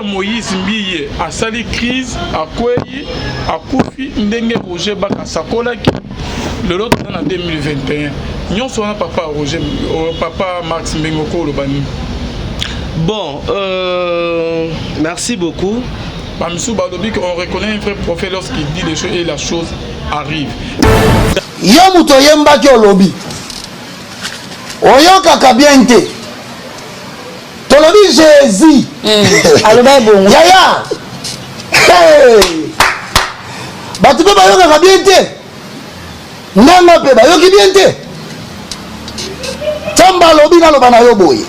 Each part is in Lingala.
Moïse Mbiye a sali crise a kwei a kufi ndenge Roger Baka sakola ki le lot en 2021 nyon sona papa Roger papa Max Mbengoko Lobani. Bon, merci beaucoup. Bamsou Badobi, on reconnaît un vrai prophète lorsqu'il dit les choses et la chose arrive. Yamuto yemba ki olobi. Oyoka kabiente. Tolobi Jésus. Aloba bon. Yaya. Hey. Batu pe bayoka kabiente. Nanga pe bayoki biente. Tamba lobi na loba na yo boye.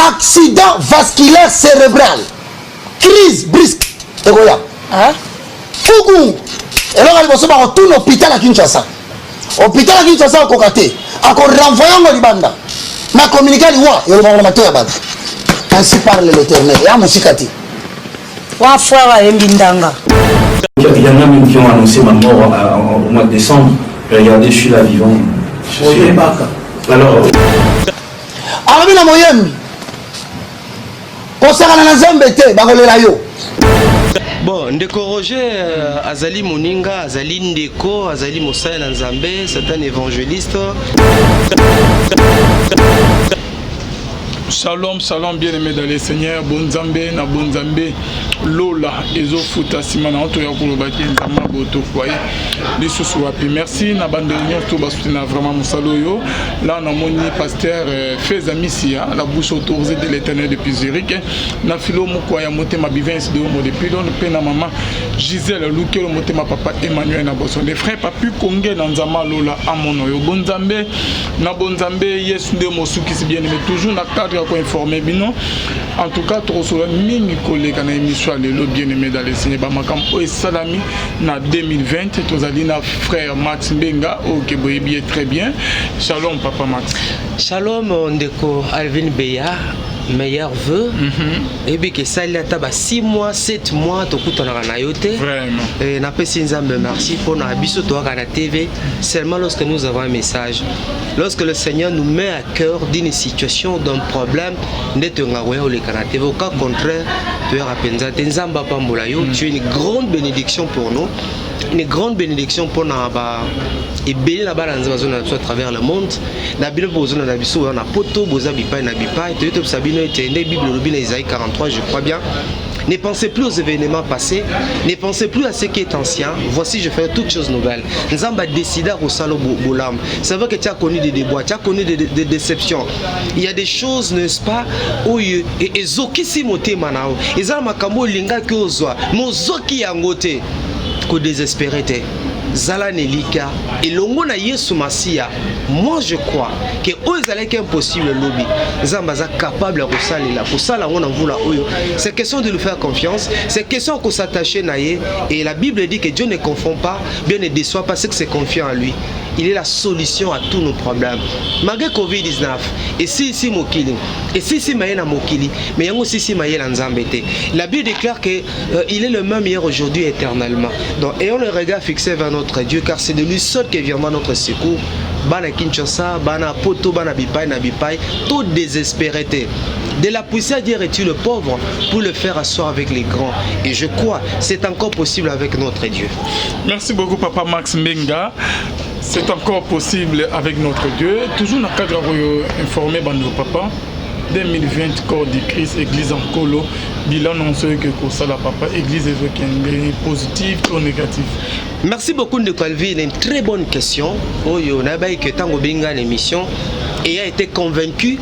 Accident vasculaire cérébral. Crise brusque. Ekoya. Hein? Fugu. Et là, il va tout l'hôpital à Kinshasa. Hôpital à Kinshasa, au Kokate. Encore renvoyant au Libanda. Ma communiqué, il voit. Il va remonter à Bad. Ainsi parle l'Éternel. Et à Moussikati. Wa frère Mbindanga. Il y en a même qui ont annoncé ma mort au mois de décembre. Regardez, je suis là vivant. Alors. Arabina Moyem. Concernant la Zambété, Barolela yo. Bon, Ndeko Roger, Azali Moninga, Azali Ndeko, Azali Moussa Nzambe, c'est un évangéliste. Shalom, shalom, bien-aimés dans les seigneurs, bon Zambé, na bon Zambé, Lola, Ezo Futa, Simana, Antoya Koulobaki, Nzama, Boto, Foye, les sous merci, na bande de réunion, tout bas soutenir vraiment Moussaloyo. Là, on a mon pasteur Fez Amissia, la bouche autorisée de l'éternel depuis Zurich, na philo Moukoya, monté ma bivence de homo depuis l'on peine à maman Gisèle, Louké, le monté ma papa Emmanuel Naboson. Les frères, papu Kongé, Nanzama, Lola, Amonoyo, bon Zambé, na bon Zambé, yes, de Moussou qui s'est bien aimé, toujours na cadre informé bino en tout cas trop sur mingi collègue na émission le bien-aimé dans les seigneurs bamakam o salami na 2020 tozali na frère Max Mbenga OK boyebi très bien. Shalom papa Max. Shalom Ndeko Alvin Beya, meilleur vœu. Et bien que ça il y a 6 mois 7 mois to kutana na yote vraiment et na pesi nzambe merci pour na biso to na TV seulement lorsque nous avons un message, lorsque le Seigneur nous met à cœur d'une situation, d'un problème netonga weya le kana TV au cas contraire tu es rapenza nzamba pambola yo tu es une grande bénédiction pour nous, une grande bénédiction pour Naba et béni la balance à travers le monde. Na Bible bozona na biso na poto boza bipai na bipai te to sabino etende Bible lobina Isaïe 43 je crois bien. Ne pensez plus aux événements passés, ne pensez plus à ce qui est ancien. Voici, je fais toutes choses nouvelles. Nzamba décida au salo bolam. C'est vrai que tu as connu des déboires, tu as connu des déceptions. Il y a des choses, n'est-ce pas? Et zoki si moté manao. Ezala makambo linga ki ozwa. Mo zoki yangote. Ko désespéré te. Zala Nelika et longo na Yesu Masia. Moi je crois que ozalaki impossible lobby. Zambaza capable de saler pour ça là on en voula oyo. C'est question de lui faire confiance, c'est question de s'attacher naïe et la Bible dit que Dieu ne confond pas, bien ne déçoit pas ceux qui se confient en lui. Il est la solution à tous nos problèmes. Malgré Covid-19, et si mokili, et si maïna mokili, mais il y a aussi maïna nzambete. La Bible déclare que il est le même hier aujourd'hui éternellement. Donc ayons le regard fixé vers notre Dieu, car c'est de lui seul qui viendra notre secours. Bana Kinshasa, Bana Poto, Bana Bipai, Nabipai, tout désespéré. De la poussière dire es-tu le pauvre pour le faire asseoir avec les grands. Et je crois c'est encore possible avec notre Dieu. Merci beaucoup papa Max Mbenga. C'est encore possible avec notre Dieu. Toujours dans le cadre informé par nos papas. 2020 corps de Christ, église en colo, bilan non seul que ça la papa, église est positive ou négative. Merci beaucoup de Calvin, une très bonne question. Oyo nabay que tango binga l'émission et a été convaincu.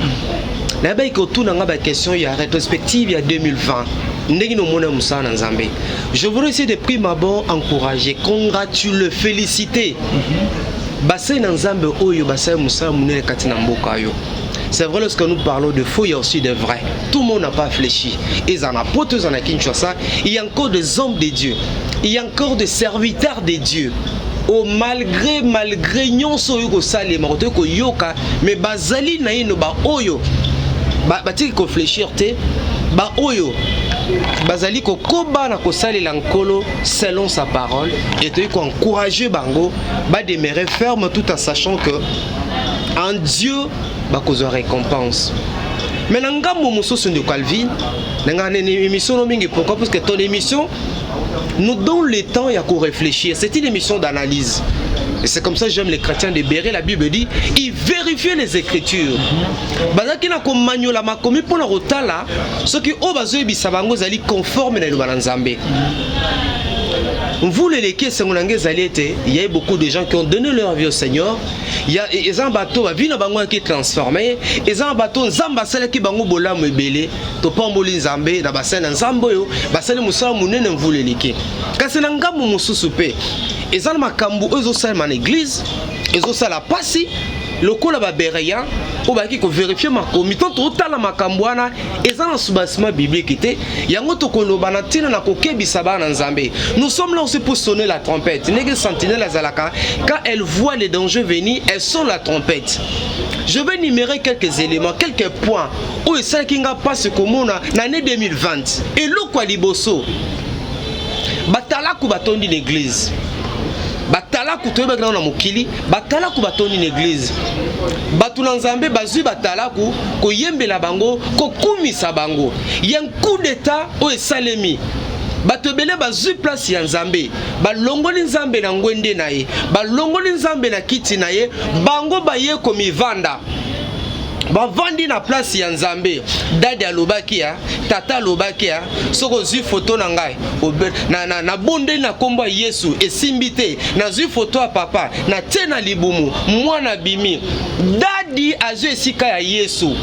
Nabay que tout n'a pas question il y a rétrospective il y a 2020. Je voudrais essayer de prime abord encourager, congratuler, féliciter. Basé Nzambe Oyo, Basé Moussa Mounel Katina Mbokayo. C'est vrai, lorsque nous parlons de faux, il y a aussi de vrai. Tout le monde n'a pas réfléchi. Et en a potes en Kinshasa, il y a encore des hommes de Dieu. Il y a encore des serviteurs de Dieu. Oh, malgré nous sommes salés, mais bazali na ino ba oyo. Ba ti ko réfléchir te. Ba oyo. Bazali ko koba na ko sali lankolo selon sa parole et te ko encourager bango ba demeurer ferme tout en sachant que en Dieu bah cause récompense. Mais ngambo mosusu de Calvin, nangane émission no mingi pourquoi parce que ton émission nous donne le temps à réfléchir. C'est une émission d'analyse. Et c'est comme ça que j'aime les chrétiens de Béret. La Bible dit, ils vérifient les Écritures. Bazaki na komanyo la makomi pour la rotala, ce qui au bazo bisabango zali conforme na lubana nzambe. Vous les léqués, il y a beaucoup de gens qui ont donné leur vie au Seigneur. Il y a des bateaux, vie na bango qui est transformé. Les bateaux, zambasele qui bango bola mebele, to pamboli nzambe na basene nzambo yo, basele musala munene vous les léqués. Kasi na ngamu mususu pe. Ezana makambu ezo sala man église, ezo sala pasi. Lokola ba bereya o ba ki ko vérifier makomi to tala makambwana ezana soubassement biblique était yango to koloba na tina na kokebisa bana nzambe. Nous sommes là aussi pour sonner la trompette. Nege sentinelle azalaka quand elles voient les dangers venir, elles sonnent la trompette. Je vais énumérer quelques éléments, quelques points où ça kinga passe comme na l'année 2020 et lokwa liboso batala ku batondi l'église. Batala kutoyeba na mokili batala ku batoni l'église batuna nzambe bazui batala ku koyembela bango kokumisa bango ya coup d'état o esalemi batobele bazui place ya nzambe balongoli nzambe na ngwende na ye balongoli nzambe na kiti na ye bango baye komivanda bavandi na place ya nzambe dadi alobaki ya tata alobaki ya soko zui photo na ngai na bonde na kombo ya Yesu esimbi te na zui photo ya papa na tie na libumu mwana bimi dadi azui esika ya Yesu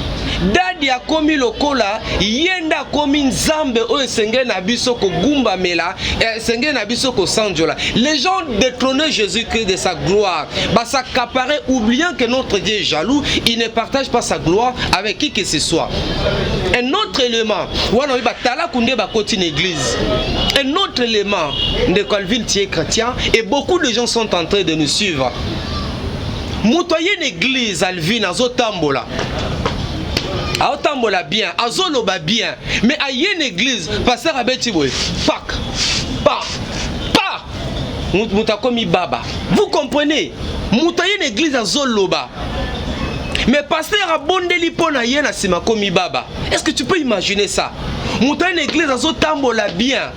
dadi akomi lokola yenda akomi nzambe oyo esengeli na biso kogumba mela esengeli na biso kosanjola. Les gens détrônaient Jésus-Christ de sa gloire s'accaparer oubliant que notre Dieu est jaloux, il ne partage pas sa gloire avec qui que ce soit. Un autre élément wana batala kunde bakoti na église. Un autre élément de Calvin tie chrétien et beaucoup de gens sont en train de nous suivre. Mutoye une église Alvin azotambola aotambola bien, azoloba bien, mais à une église, pasteur abeti boy, pak, pa, pa, mutakomi baba. Vous comprenez? Mutaye une église azoloba, mais pasteur abondeli pona yena sima komi baba. Est-ce que tu peux imaginer ça? Mutaye une église azotambola bien,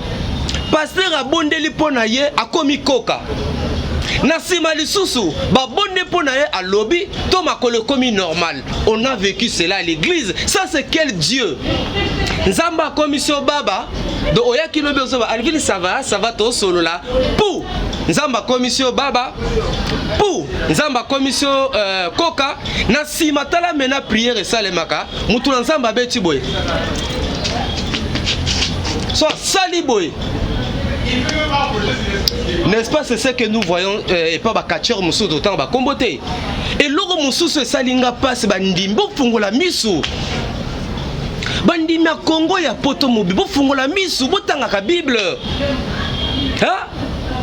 pasteur abondeli pona ye akomi koka. Nasima lisusu ba bonne ponaye à lobby to makolo komi normal. On a vécu cela à l'église. Ça c'est quel Dieu? Nzamba commission baba do oyaki lobi osoba alvini ça va to solo là. Pou Nzamba commission baba pou Nzamba commission koka nasima tala mena prière salemaka mutu nzamba beti boy. So sali boy. N'est-ce pas, c'est ce que nous voyons et pas bakacheur musu d'autant ba komboté. Et logo musu se salinga passe bandimbo fungola misu. Bandimia Congo ya poto mobi bo fungola misu botanga ka Bible. Hein?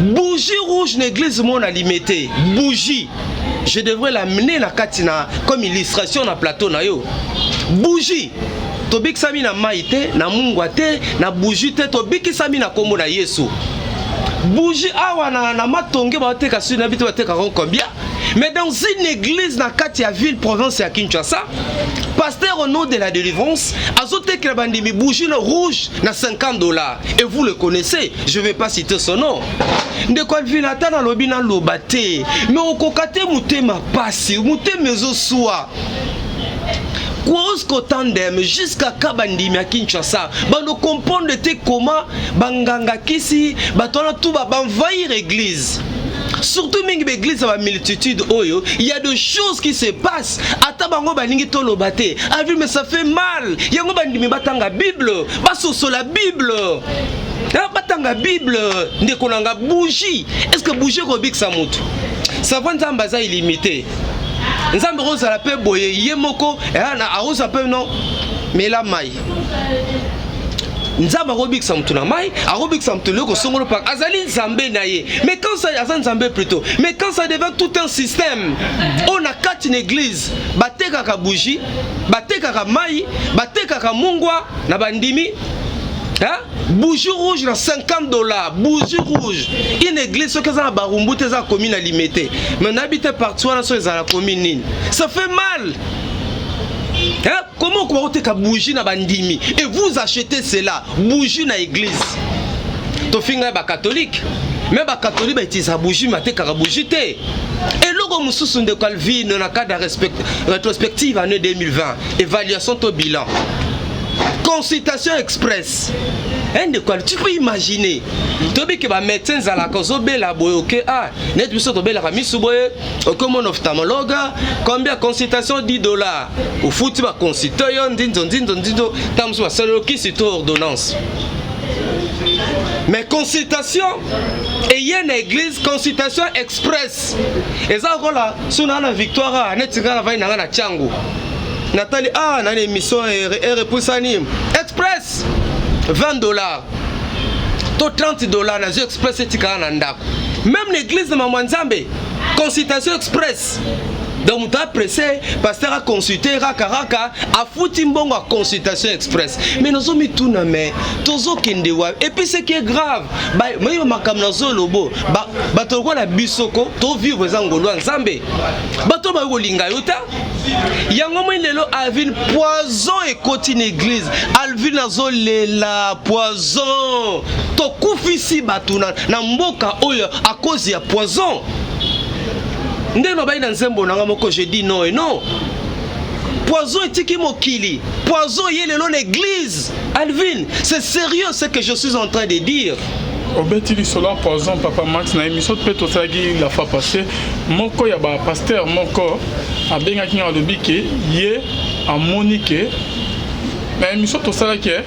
Bougie rouge l'église mon alimité. Bougie. Je devrais l'amener na katina comme illustration na plateau na yo. Bougie. Tobik sami na maite na mungwa te na bougie te tobiki sami na kombo na Yesu. Bougie awa na matonge ba teka su na bitu ba teka combien? Mais dans une église na kati ya ville province ya Kinshasa, pasteur au nom de la délivrance azote que bandimi bougie rouge na $50 et vous le connaissez, je vais pas citer son nom. De quoi ville atana lobi na lobate mais okokate mutema pasi mutema zo soa. Quoi tandem jusqu'à Kabandimi à Kinshasa, bando comprendre comment banganga kisi batona tout ba envahir l'église. Surtout mingi l'église va multitude oyo, il y a des choses qui se passent. Ata bango baningi tolo baté. Ah oui mais ça fait mal. Yango bandimi batanga Bible, basoso la Bible. Batanga Bible, ndekonanga bougie. Est-ce que bougie robik sa mutu? Ça va nzambaza illimité. Nzambe rosa la pe boye yemoko na arosa pe non mais la mai Nzambe robik samtu na mai arobik samtu leko songolo pak azali nzambe na ye mais quand ça azan nzambe plutôt mais quand ça devient tout un système on a quatre une église bateka ka bougie bateka ka mai bateka ka mungwa na bandimi. Hein? Bougie rouge na $50. Bougie rouge. Une église ce que ça barumbu te za commune limité. Mais on habite partout là sur la commune. Ça fait mal. Hein? Comment vous avez une bougie na bandimi et vous achetez cela, bougie na église. To finga ba catholique. Mais ba catholique ba utilise bougie maté ka bougie té. Et logo mususu de Calvin na cadre rétrospective année 2020, évaluation to bilan. Consultation express. De quoi tu peux imaginer. Tu peux que les médecins à la cause de la boye, ok, ah, net plus de la remise boye, ok, mon ophtalmologue, combien consultation $10. Au foot, tu vas consulter, tam soit seul qui c'est ordonnance. Mais consultation, et il y a une église, consultation express. Et ça, voilà, si on a la victoire, net, tu vas la vaine à la Tchango. Nathalie, ah, on a une émission express $20. To $30 na zo express etika na ndako. Même l'église de Mamwanzambe, consultation express. Donc tu as pressé, pasteur a consulté raka a fouti mbongo a consultation express. Mais nous avons mis tout na main, tozo kendewa. Et puis ce qui est grave, bah moi makam na zo lobo, bah to ko na bisoko, to vivre zangolo nzambe. Bah to ba ko linga yota. Yango mo lelo Alvin poison et côté l'église. Alvin nazo lela poison. To kufisi batuna na mboka oyo à cause ya poison. Je dis non et non. Poison est mokili. Poison est l'église. Alvin, c'est sérieux ce que je suis en train de dire. Obetili solar poison papa Max na émission peut to sagi la fois passée moko ya ba pasteur moko abenga kinga lobi ke ye amonike na émission to sala ke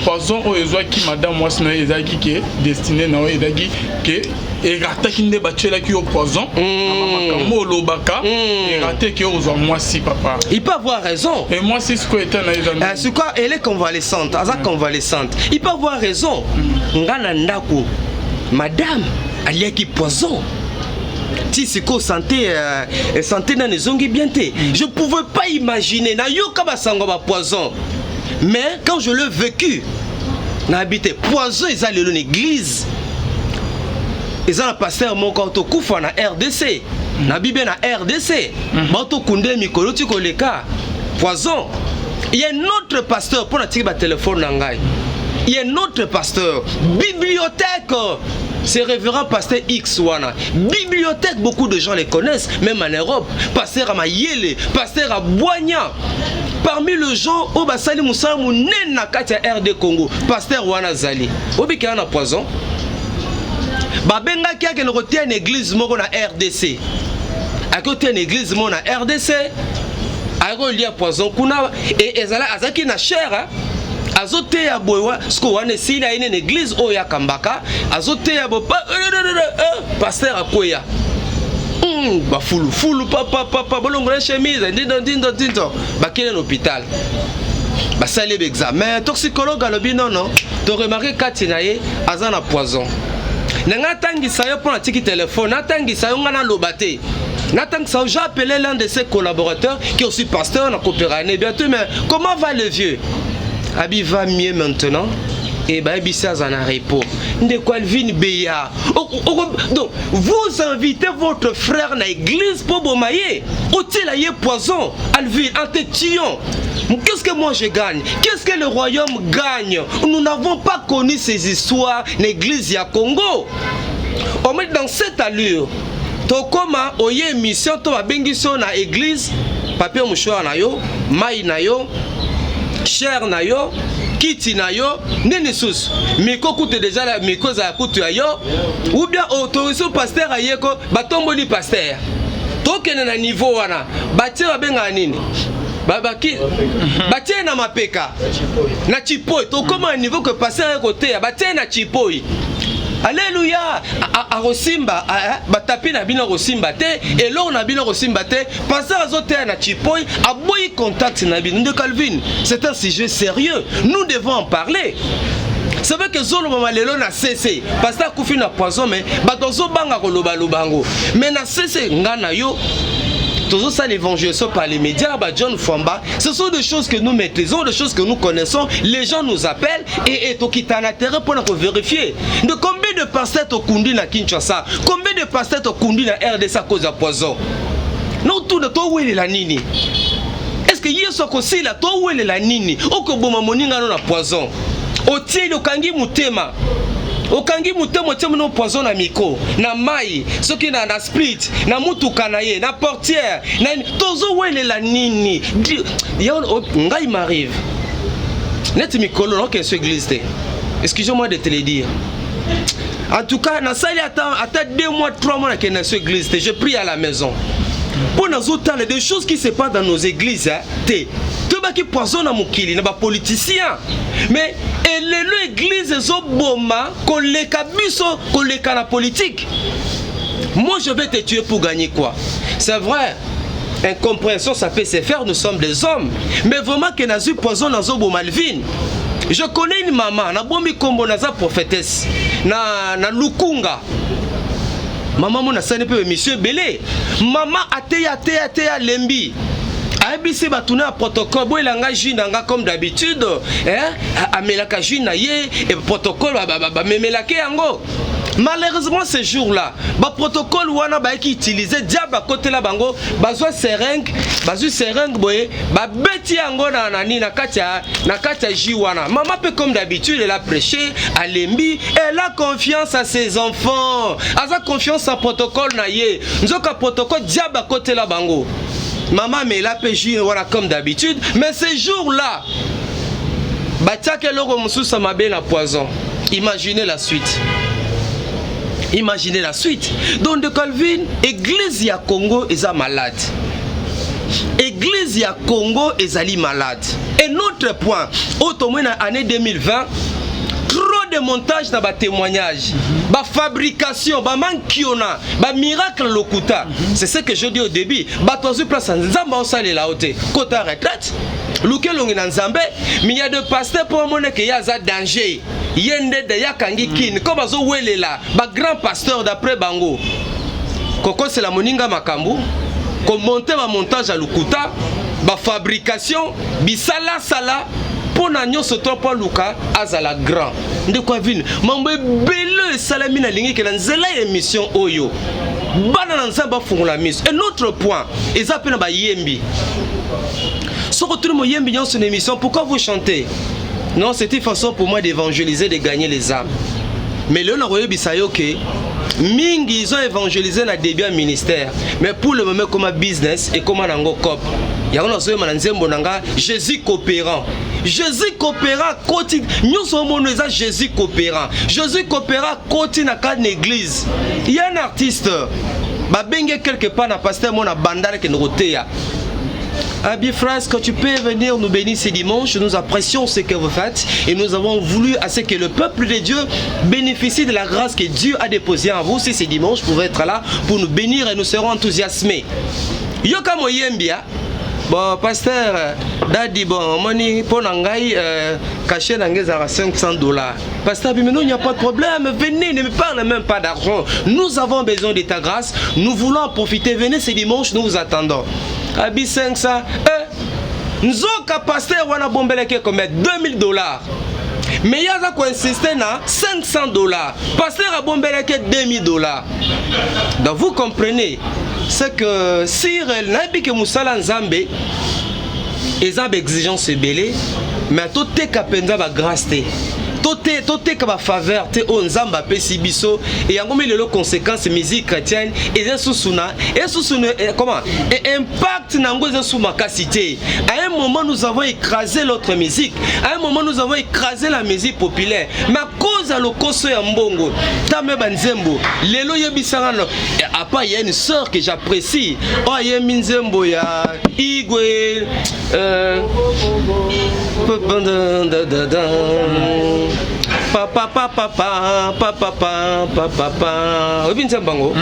poison o ezwa ki madame moi sino ezaki ke destiné na o ezaki ke et rata qui ne battu là qui au poison makambo lobaka et raté qui aux moi si papa il peut avoir raison et moi c'est ce que était na c'est quoi elle est convalescente convalescente il peut avoir raison ngana ndako madame alia qui poison si c'est quoi santé santé dans les ongles bien té je pouvais pas imaginer na yo kaba sango ba poison mais quand je l'ai vécu na habité poison ils allaient dans l'église. Ils ont un pasteur mon quand tu koufa na RDC, na Bible na RDC, bato kunde mikolo tu koleka poison. Il y a un autre pasteur pour la tirer téléphone nangai. Il y a un autre pasteur bibliothèque. C'est révérend pasteur X wana. Bibliothèque, beaucoup de gens les connaissent, même en Europe. Pasteur à Mayele, pasteur à Boigna. Parmi les gens, au Basali Moussa Mounen na katia RD Congo, pasteur wana Zali. Obi ki ana poison. Babenga qui a une église moko na RDC. A côté une église moko na RDC. A relié poison kuna et ezala azaki na cher azote ya boywa sko wane sila une église o ya Kambaka azote ya bo pasteur akoya. Ba fulu papa bolongona chemise ndindo bakile na hôpital. Ba sali examen toxicologue alobi non to remarquer katina ye azana poison. Nanga tangisa yo pour la tiki téléphone, natangisa yo ngana lobate. Natangisa j'ai appelé l'un de ses collaborateurs qui est aussi pasteur dans coopérative bientôt mais comment va le vieux? Abi va mieux maintenant et bah Bissa en a repos. De quoi Alvin Beya. Donc vous invitez votre frère dans l'église pour bomayer. Au-il a poison Alvin en te tuant. Qu'est-ce que moi je gagne? Qu'est-ce que le royaume gagne? Nous n'avons pas connu ces histoires l'église ya Congo. On met dans cette allure. Tokoma oye émission to babengiso na église, papier mouchoir na yo, mai na yo, cher na yo, kiti na yo, nene sous. Miko koute déjà la miko za koute yo ou bien autorisé pasteur ayeko batomboli pasteur. Tokene na niveau wana, batie babenga nini? Babaki batie na mapeka na chipoi to comme un niveau que passer à côté batie na chipoi alléluia a rosimba batapi na bino rosimba te et là on a bino rosimba te passer azote na chipoi a boy contact na bino de Calvin c'est un sujet sérieux nous devons en parler. C'est vrai que Zolo Mamalelo na cessé parce que Koufi na poison mais batozo banga ko loba lobango mais na cessé ngana yo. Tout ça l'évangélisation par les médias, John Famba, ce sont des choses que nous maîtrisons, des choses que nous connaissons. Les gens nous appellent et qui t'en intérêt pour nous vérifier. De combien de pasteurs au Kundi na Kinshasa, combien de pasteurs au Kundi na RDC à cause de poison? Non, tout de toi où est la nini? Est-ce que yeso kosila to welela nini okoboma moninga no na poison otie okangi mutema otie no poison na miko na mai soki na split na mutuka na ye na portière na tozo welela nini ngai m'arrive net mikolo no ke sur église te. Excusez-moi de te le dire. En tout cas, na sali attend 2 mois 3 mois que na sur église te je prie à la maison. Pour nous autres, des choses qui se passent dans nos églises, tout le qui poisonne à Moukili, pas politicien. Mais l'église est bomba, qu'on les cabisso, qu'on les canne politique. Moi, je vais te tuer pour gagner quoi? C'est vrai. Incompréhension, ça peut se faire, nous sommes des hommes. Mais vraiment que nous avons poison dans Zobo Malvin. Je connais une maman, na bombi kombo na za prophétesse, na Lukunga. Maman mon asane pe monsieur Belé. Maman ateya lembi. ABC batuna protocole bo elanga jinanga comme d'habitude, amelaka jina ye et protocole ba memelake yango. Malheureusement ce jour-là, ba protocole wana ba ki utiliser diable à côté la bango, bazwa seringue boye, ba beti yango na nani na katia ji wana. Maman peut comme d'habitude elle a prêché à Lembi, elle a confiance à ses enfants. Elle a confiance à protocole na ye. Nzoka protocole diable à côté la bango. Maman mais la péché voilà comme d'habitude, mais ce jour-là, batiake loko mususa mabe na poison. Imaginez la suite. Imaginez la suite. Donc de Calvin, église ya Congo est malade. Église ya Congo est malade. Et notre point, au moins en année 2020, trop de montage dans les témoignages, la fabrication, la mankiona, la miracle lokuta. C'est ce que je dis au début. Batozu place en Zamba on sale la haute. Kota retraite. Luke longi na Nzambe, mais il y a des pasteurs pour moi qu'il y a un danger. Yende de yakangi kin, comme azo welela, ba grand pasteur d'après Bango. Koko c'est la moninga makambu. Qu'on monte ma montage à Lukuta, ba fabrication, bisala sala. Pour n'agno se trompe Luka azala grand. De quoi vin? Mambe belle salamina lingi que l'anzela émission oyo. Bana Nzamba font la mise. Un autre point, ils appellent ba yembi. Sur retour mon yembi dans son émission, pourquoi vous chantez? Non, c'était une façon pour moi d'évangéliser, de gagner les âmes. Mais le Noroyo Bisayoke, Mingi, ils ont évangélisé dans le début du ministère. Mais pour le moment, comme business et comme un cop. Il y a un Jésus coopérant. Jésus coopérant, continue. Nous sommes Jésus coopérant. Jésus coopérant, continue dans l'église. Il y a un artiste, Babenge quelque part, dans pasteur, mon bandana qui nous rotea. Abi frères, quand tu peux venir nous bénir ce dimanche, nous apprécions ce que vous faites et nous avons voulu à ce que le peuple de Dieu bénéficie de la grâce que Dieu a déposée en vous. Si ce dimanche, vous pouvez être là pour nous bénir et nous serons enthousiasmés. Yoka Moyembia, bon pasteur, Dadi bon, moni pour nangai caché dans les $500. Pasteur, mais non, il n'y a pas de problème. Venez, ne me parlez même pas d'argent. Nous avons besoin de ta grâce. Nous voulons en profiter. Venez ce dimanche, nous vous attendons. Abi 500, Nzoka pasteur wana bombeleke comme $2000. Mais il y a quoi insister na $500. Pasteur a bombeleke $2000. Donc vous comprenez, c'est que si nabi que musala nzambe ezab exigence belé, mais tout est kapenza ba grâce te. Tout est comme faveur, te on zamba pesi biso et en gomé les conséquences musique chrétienne et comment et impact nango sous ma capacité. À un moment nous avons écrasé l'autre musique, à un moment nous avons écrasé la musique populaire. Mais à cause de l'okoso ya mbongo, tame banzembo, lelo yebisangano. Après il y a une sœur que j'apprécie. Oh yemi nzembo ya Igwe papa papa papa papa papa papa obinza bango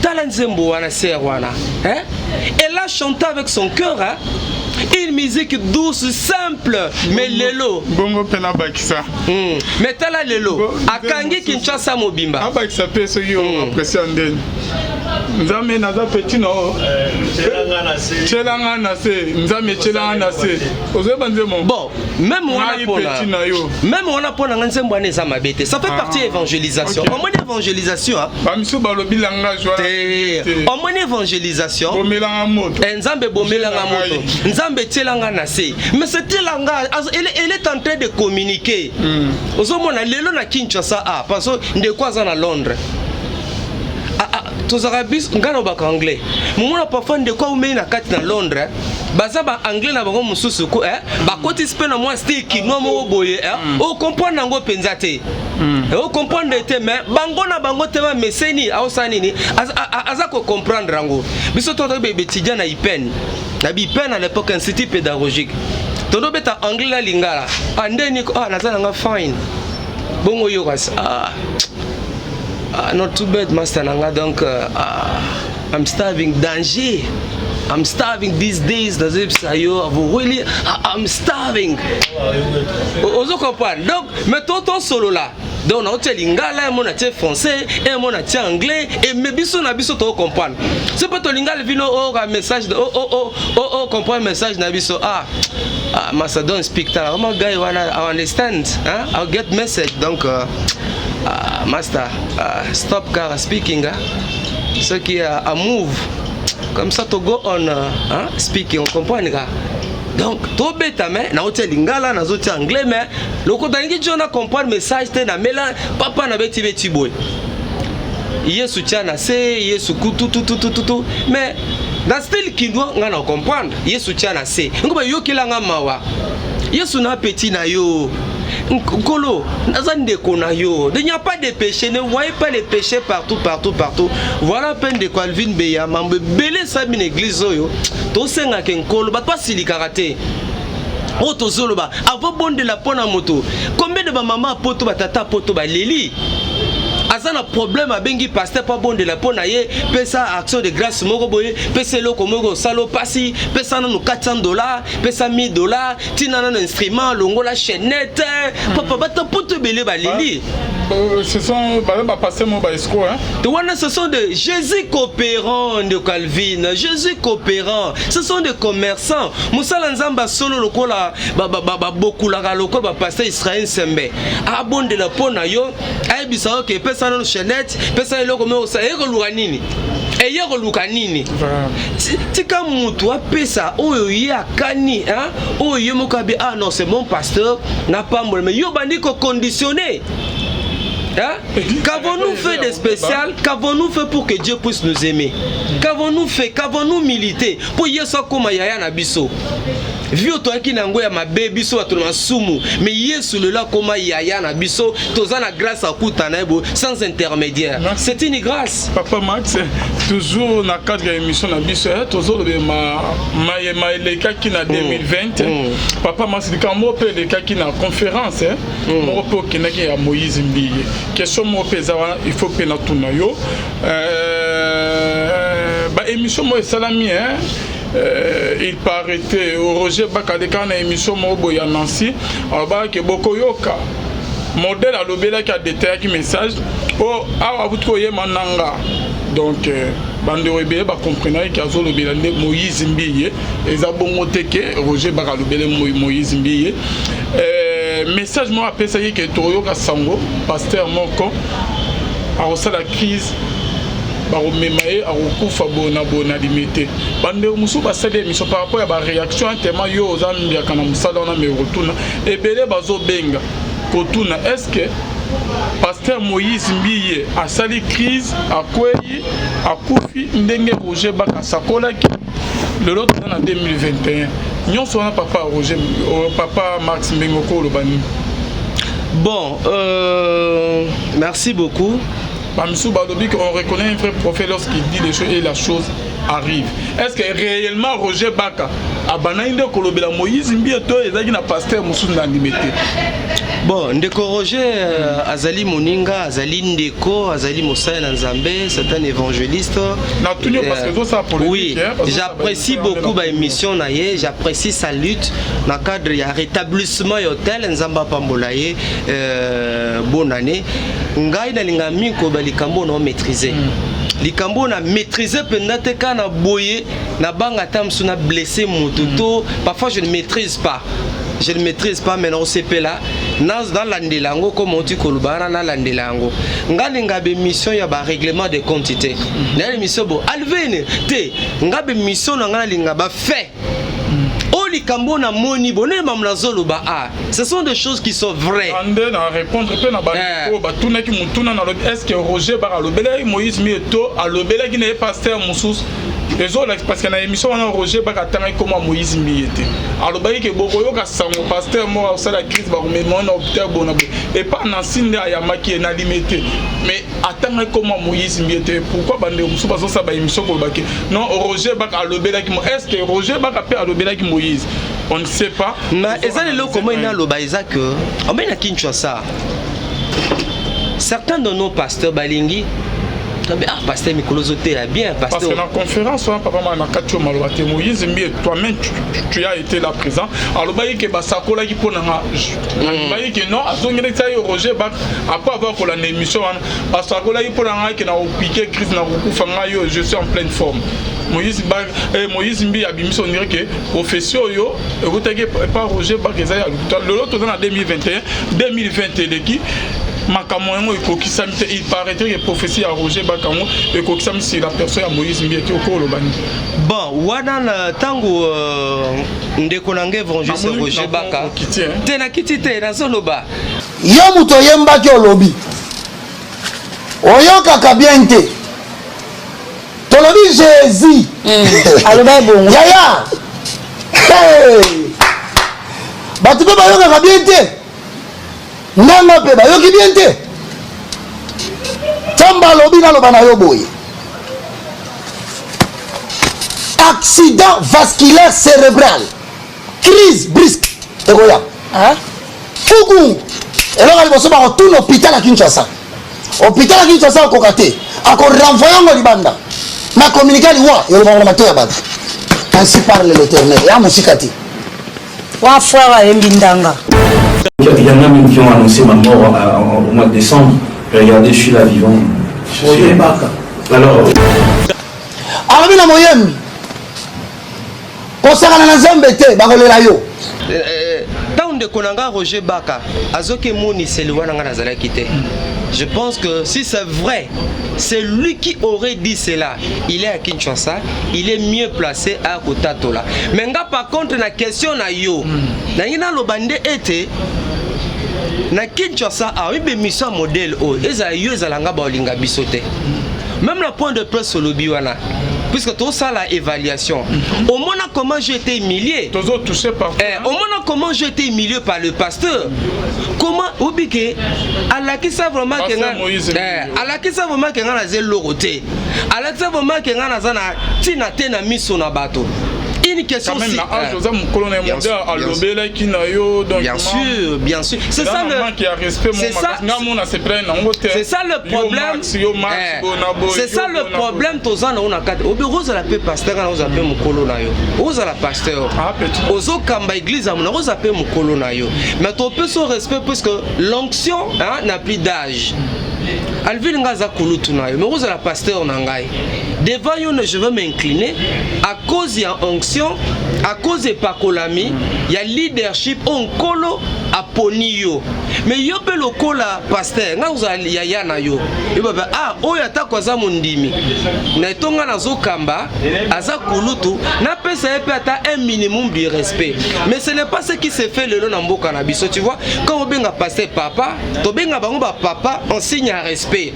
talanzembo wana ser wana elle a chanté avec son cœur hein? Il musique douce, simple, mais lelo. Bongo pena bakisa. Mais tala lelo. Akangi Kinshasa mobimba. Abakisa pe so yo apprécier ndeni. Nzambe naza petit no. Chelanga na se. Nzambe chelanga na se. Ozo banze mon. Bon, même on a pour la ça fait partie de l'évangélisation. En mode évangélisation, en mode évangélisation, Nzambe bomelanga moto, Nzambe telanga na se. Mais ce telanga, elle est en train de communiquer. Ozomona lelo na Kinshasa parce que de quoi ça na Londres. Tous arabes ngana baka anglais. Mumona parfois de quoi ume na kati na Londres. Baza ba anglais na bango mususu ko ba koti spe na moi stick no mo boye o comprendre ngo penza te. O comprendre te mais bango na bango te ba meseni au sanini aza ko comprendre ngo. Biso to be étudiant na IPEN. Na IPEN à l'époque institut pédagogique. Todo beta anglais la lingala. Andeni ko nazana nga fine. Bongo yo kas not too bad, Master Nanga. Donc, I'm starving danger. I'm starving these days. I'm starving. Vous comprenez? Donc, mais tout solo là. Donc, on a lingala, on a français, et on a anglais, et mais biso na biso to comprendre. C'est pas to lingala vino un message de comprendre message na biso Master don't speak that. Oh guy, I understand. I'll get message. Donc. Master, stop car speaking. Ce qui est à move. Comme ça, to go on speaking. On comprend, les gars. Donc, to bête, mais na hôtel lingala, na hôtel anglais, mais le côté d'anglais, je ne comprends le message. Na mela, papa na beti beti boy. Yesu tiana se, Yesu kutu tout. Mais dans style qui doit, on a comprendre. Yesu tiana se. On va yo kilanga mawa. Yesu na petit na yo. Nkolo, il n'y a pas de péché, ne voyez pas les péchés partout. Voilà peine de Calvin Beya, mambe belé sa une église yo. To senga ken kolo, ba pas sili karaté. O to zolo ba, avant bon de la pona moto. Combien de maman poto ba tata poto ba leli? Azana problème a bengi pasteur pas bon de la ponaye pesa action de grâce moko boye pesa loko moko salo pasi pesa na $400 pesa $1000 tina na instrument longo la chaînette papa bata poto belé ba lili ce sont pasteur mo ba escroc ce sont de Jésus coopérant de Calvin Jésus coopérant ce sont des commerçants musala nzamba solo lokola ba beaucoup la lokola ba pasteur Israël Sembe a bon de la ponayo ay bisa OK pesa na chaînette pesa loko me osa ekoluka nini eyekoluka nini tika mutu apesa oyo ye akani oyo mokabi non c'est mon pasteur n'a pas mais yo bandi ko conditionné. Qu'avons-nous fait de spécial? Qu'avons-nous fait pour que Dieu puisse nous aimer? Qu'avons-nous fait? Qu'avons-nous milité pour yeso koma yaya na biso? Vio to aki na ngoya mabe biso atuna sumu mais yesu le la koma yaya na biso tozana grâce à kutana ebo sans intermédiaire. C'est une grâce. Papa Max toujours na cadre de l'émission na biso toujours le ma le kaki na 2020. Papa Max dikamo pe le kaki na conférence mo pe kinaki ya Moïse Mbiye. Question mo pe zawa il faut pe na tuna yo ba émission mo salami il paraît au Roger Bakadeka na émission Mobo ya Nancy aba ke bokoyoka modèle à l'obéla qui a détaillé message oh awa butko ye mananga donc bande rebelle ba comprendre que azo l'obéla Moïse Mbiye ezabongo teke Roger Bakadobele Moïse Mbiye message moi appelé ça y que toyoka sango pasteur moko a la crise baromemaye akokufa bona limité bande musu basali émission par rapport à ba réaction tellement yo ozambi ya kana musala na me retourna ebele bazobenga kotuna est-ce que pasteur Moïse Mbiye a sali crise akweyi akufi ndenge Roger Bakasakola ki le lot en 2021 nyon sona papa Roger papa Max Mbengoko lobani. Bon merci beaucoup. On reconnaît un vrai prophète lorsqu'il dit des choses et la chose arrive. Est-ce que réellement Roger Baka a banaïde kolobela Moïse Mbieto et Zagina pasteur Moussou Nandimete? Bon, Ndeko Roger, Azali Moninga, Azali Ndeko, Azali Moussa Nzambe, c'est un évangéliste. Oui, j'apprécie beaucoup ma émission, j'apprécie sa lutte dans le cadre du rétablissement hôtel Nzamba Pambolaye. Bonne année. Ngai na lingami ko balikambo na maîtriser. Likambo na maîtriser pendant que na boyer na banga tamsu na blessé mototo. Parfois je ne maîtrise pas. Je ne maîtrise pas, mais on sait pas là. Dans l'andelango, comme on dit Kolubara, dans l'andelango. Ngabe mission, il y a un règlement de quantité. Dans l'émission, bon, alvene, te, ngabe mission, ngaba fait. Likambo na moni boné mamla zolo ba ah, ce sont des choses qui sont vraies. Ande na répondre pe na ba ba tuna ki mutuna na est-ce que Roger ba lobela Moïse Mieto a lobela ki na pasteur Moussous les autres parce que na émission na Roger ba tanga comme Moïse Miete aloba ki bokoyo ka sango pasteur mo au la crise ba me mon hôpital bona et pas na sinde ya maki na limité mais atanga comme Moïse Miete pourquoi bande Moussou ba ça ba émission ko ba non Roger ba lobela ki est-ce que Roger ba pe lobela ki Moïse on ne sait pas. Mais comment il y a le baïsa que on met na Kinshasa. Certains de nos pasteurs balingi pasteur Mikolozoté a bien pasteur. Parce que dans la conférence papa na katio malwate Moïse Mbie toi-même tu as été là présent. Alors baï que basakola ki pona baï que non azongele ça Roger Bak après avoir ko la émission basakola ki pona nga que na piquer crise na kufa nga yo je suis en pleine forme. Moïse Mbi a bimisi on dirait que profession yo et pas Roger Bak l'autre dans 2021 2021 qui Makamoyengo il paraîtrait que prophétie à Roger Bakango et que c'est la personne à Moïse Mbi qui au cours bani. Bon, wadana tango ndekonange évangéliste Roger Baka. Tena kitite na soloba. Yo muto yemba ki olobi. Oyo kaka bien te. Tolobi Jésus. Aloba bongo. Yaya. Batu pe bayo kaka bien te. Nanga pe bayo ki bien te. Tamba lobi na loba na yo boye. Accident vasculaire cérébral. Crise brusque. Ekoya. Hein? Fugu. Eloko liboso ba retourne hôpital à Kinshasa. Hôpital à Kinshasa au Kokate. Encore renvoyant au Libanda. Ma communiqué liwa et le matin à battre. Ainsi parle l'Éternel. Et à Moussikati. Wa frère Mbindanga. Il y en a même qui ont annoncé ma mort au mois de décembre. Regardez, je suis là vivant. Alors. Arabina Moyem. Concernant la Zambete, Barolela yo. Tant de Konanga Roger Baka, Azoke Mouni c'est le Wananga Nazala quitté. Je pense que si c'est vrai, c'est lui qui aurait dit cela. Il est à Kinshasa, il est mieux placé à Kotatola. Mais par contre, la question na yo, na yina lo bande été na Kinshasa a eu une mission modèle o eza yo ezalanga ba olinga bisote. Même le point de presse sur le biwana. Puisque tout ça la évaluation. Au moins comment j'ai été humilié. Au moins comment j'ai été humilié par le pasteur. Comment oublié Allah qui sait vraiment que Allah qui sait vraiment que ngana zelo roté. Allah qui sait vraiment que ngana zana tina tena miso na bateau. Une question si bien sûr, bien sûr. C'est ça le problème. C'est ça le problème. On a quatre. Au bureau de la paix pasteur, on a appelé mon colonayo. On a la pasteur. Aux autres kamba église, on a appelé mon colonayo. Mais on peut se respect puisque l'onction n'a plus d'âge. Alvin Ngaza Kulutunayo, mais vous êtes la pasteur Nangai. Devant vous, je veux m'incliner. À cause de l'onction, à cause de Pakolami, il y a leadership on kolo à Ponio. Mais yo pe le kola pasteur, vous avez yaya na yo. Ah, oyata kwaza mundimi. Na tonga na zokamba, aza kulutu, na pesa epe ata un minimum de respect. Mais ce n'est pas ce qui se fait le long d'amboka na biso, tu vois. Quand on benga passer papa, to benga bango ba papa, on signe un respect.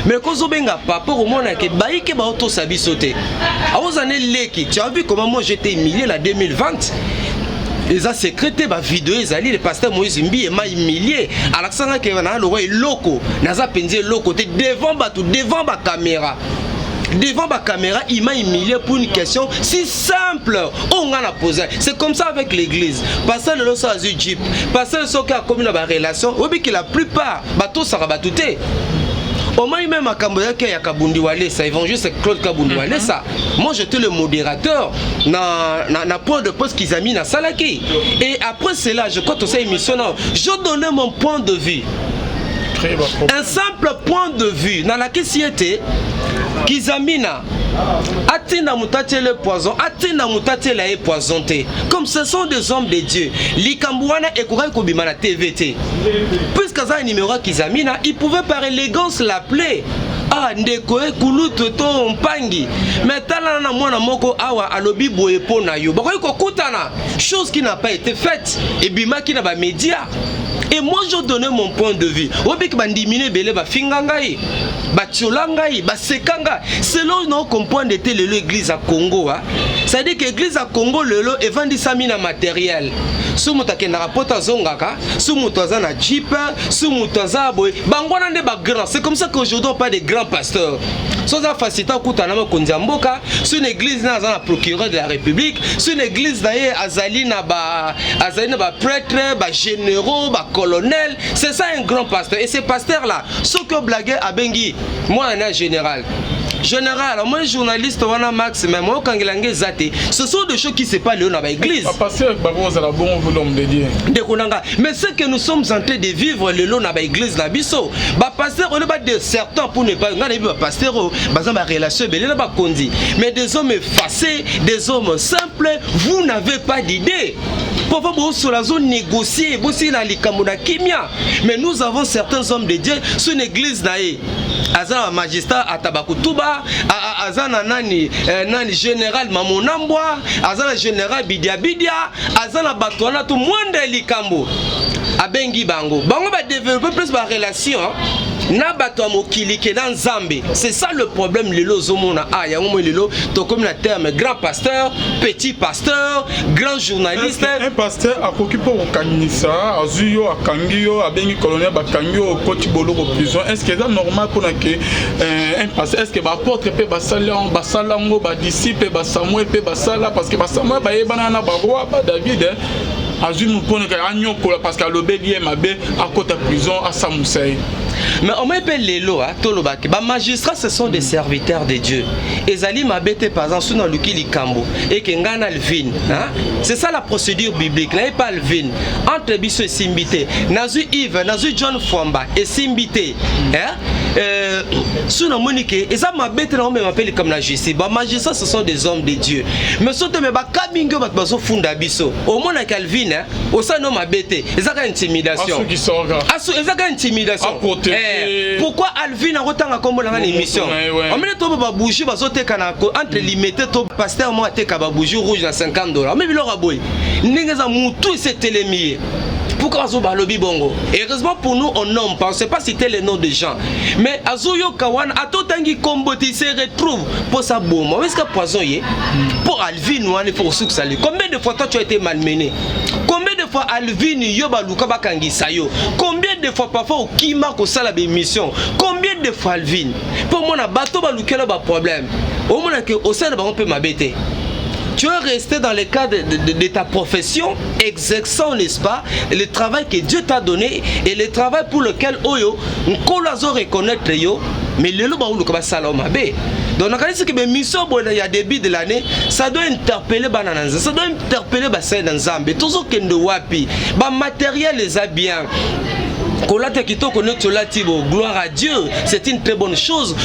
Mais quand on benga papa, au moins que baïke ba auto sabi sauter. A aux années leki, tu as vu comment moi j'étais humilié la 2020. Ils ont sécrété ma vidéo, ils ont dit le pasteur Moïse Mbi m'a humilié. Alexandre Kevana le roi loco, naza penzi loco, t'es devant ma caméra. devant ma caméra, il m'a humilié pour une question si simple. On a posé. C'est comme ça avec l'église. Passer le loso à Jeep, passer le soka a commis la relation, oublie que la plupart, bateau ça va tout. Au moins même à Camboya qui a Kabundi Wale, ça évangéliste Claude Kabundi Wale, ça. Moi j'étais le modérateur na point de poste qu'ils ont mis dans Salaki. Et après cela, je crois que c'est émission, je donnais mon point de vue. Un simple point de vue dans laquelle s'y était Kizamina Atina Mutaté le poison, Atina Mutaté la poisonté. Comme ce sont des hommes de Dieu, Likambouana et Kouray Kobimana TVT. Puisque ça un numéro Kizamina, ils pouvaient par élégance l'appeler. Ah, ndekoe kulutu to mpangi. Mais talana mwana moko awa alobi boyepo na yo. Bakoy ko kutana, chose qui n'a pas été faite. Et bima qui n'a pas média. Et moi je donnais mon point de vue. Obik bandimine belé ba fingangai, ba tiolangai, ba sekanga. Selon nous comprendre était l'église à Congo, hein. Ça dit que l'église à Congo lelo est vendu 100 000 matériel. Sous mutake na rapota zongaka, sous mutaza na jeep, sous mutaza boy. Bangwana ne ba grand. C'est comme ça qu'aujourd'hui on parle des grands pasteurs. Sans ça faciliter kutana ma konzamboka, sur une église na za procureur de la République, sur une église na azali na ba prêtre, ba généraux, ba colonel. C'est ça un grand pasteur. Et ces pasteurs là, ceux qui ont blagué à Bengi, moi un général. Général, moi journaliste, wana Max, mais moi kangilange zate. Ce sont des choses qui se passent dans l'église. Mais ce que nous sommes en train de vivre le long dans l'église na biso, ba pasteur on pas de certains pour ne pas ngana ba pasteur bazan ba relation belé ba kondi. Mais des hommes effacés, des hommes simples, vous n'avez pas d'idée. Pour vous sur la zone négocier, vous aussi dans les Kamuna Kimia. Mais nous avons certains hommes de Dieu sur une église naïe. Azan magistrat Atabakutuba, Azan nani général Mamonambwa, Azan général Bidia Bidia, Azan Batouana tout monde likambo. Abengi bango. Bango va développer plus ma relation. Na bato mokili ke dans Zambie. C'est ça le problème lelo zomona aya ngomo lelo to comme la terme grand pasteur, petit pasteur, grand journaliste. Un pasteur a occupé au kanisa, azuyo akangio, abengi colonel bakangio koti bolo ko prison. Est-ce que c'est normal pour que un pasteur est-ce que ba apôtre pe basalango ba disciple ba Samuel pe basala parce que ba Samuel ba yebana na ba roi ba David azu nous pone ka anyo parce que l'obédié mabe à côté prison à Samusei. Mais on m'appelle les lois, Tolobaki. Les magistrats, ce sont des serviteurs de Dieu. Et Zali m'a bêté par exemple sur le Kili Kambo et Kengana le vin. C'est ça la procédure biblique. Là, il pas le vin. Entre Bisso et Simbité, Nazu Yves, Nazu John Fwamba et Simbité. Sur le Monique, et ça m'a bêté, on m'appelle comme la justice. Les magistrats, ce sont des hommes de Dieu. Mais surtout, mais Kamingo, Bazo Funda Bisso. Au moins, à Calvin, au sein de ma bêté. Et ça, c'est intimidation. Et ça, c'est intimidation. Pourquoi Alvin a autant à combo dans l'émission? On met tout ba bougie ba zote kana entre limité to pasteur moi te ka ba bougie rouge à $50. Mais bilo raboy. Ninga mutu c'est télémier. Pourquoi Azo Balobi Bongo? Et heureusement pour nous, on nomme pas, on ne sait pas citer les noms des gens. Mais Azoyo Kawan, à tout temps qui combote, il se retrouve pour sa bombe. Est-ce que poison y est? Pour Alvin, il faut que ça lui. Combien de fois toi tu as été malmené? Combien de fois Alvin, Yoba Luka Kangi Sayo? Combien de fois parfois au Kima ko sala mission? Combien de fois Alvin? Pour moi, na bateau Baluka ba problème. Au moins que au sein de on peut m'abaiter. Tu es resté dans le cadre de ta profession, exerçant, n'est-ce pas, le travail que Dieu t'a donné et le travail pour lequel Oyo, on reconnaître yo, mais le loba ou le kaba salamabe. Donc on a dit que mission il y a début de l'année, ça doit interpeller Bananza, ça doit interpeller Bassin dans Zambie, toujours qu'il ne wapi, ba matériel les a bien. Gloire à Dieu, c'est une très bonne chose.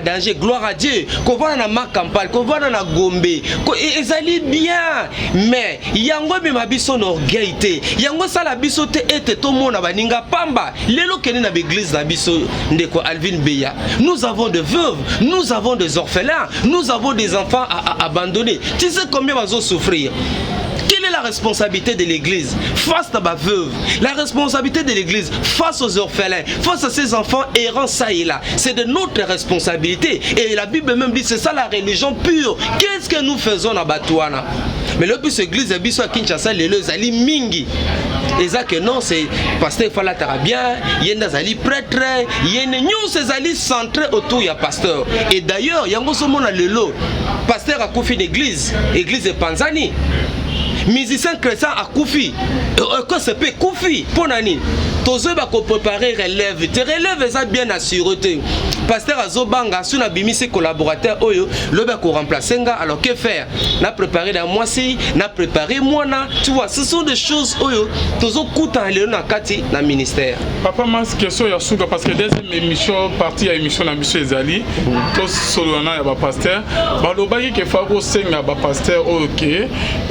Danger, gloire à Dieu. Qu'on voit dans ma campagne, qu'on voit dans la Gombe, ils allaient bien. Mais yango me mabiso n'orgueillité. Yango ça la bisote était tout le monde baninga pamba. Lelo kene na l'église na biso ndeko Alvin Beya. Nous avons des veuves, nous avons des orphelins, nous avons des enfants à abandonner. Tu sais combien ils vont souffrir? Quelle est la responsabilité de l'église face à ma veuve, la responsabilité de l'église face aux orphelins, face à ces enfants errants ça et là. C'est de notre responsabilité. Et la Bible même dit c'est ça la religion pure. Qu'est-ce que nous faisons dans Batouana? Mais le plus l'église est bien à Kinshasa, les zali mingi. Et ça que non, c'est pasteur Fala Tarabien, il y a des prêtres, il y a des zali centrés autour du pasteur. Et d'ailleurs, il y a un lelo, pasteur a confié l'église, église de Panzani. Musicien chrétien à Koufi, quand c'est peu Koufi, pour Nani, tous eux vont préparer relève, tes relèves ça bien assuré. Pasteur Azobanga, si on a mis ses collaborateurs, le va remplacer alors que faire? N'a préparé la moitié, n'a préparé moi tu vois, ce sont des choses tous eux coûtent à l'éon Kati dans le ministère. Papa, ma question est parce que deuxième émission, partie à émission de Monsieur Ezali, tous solona ya pasteur, balobaki que fako senga ba pasteur ok,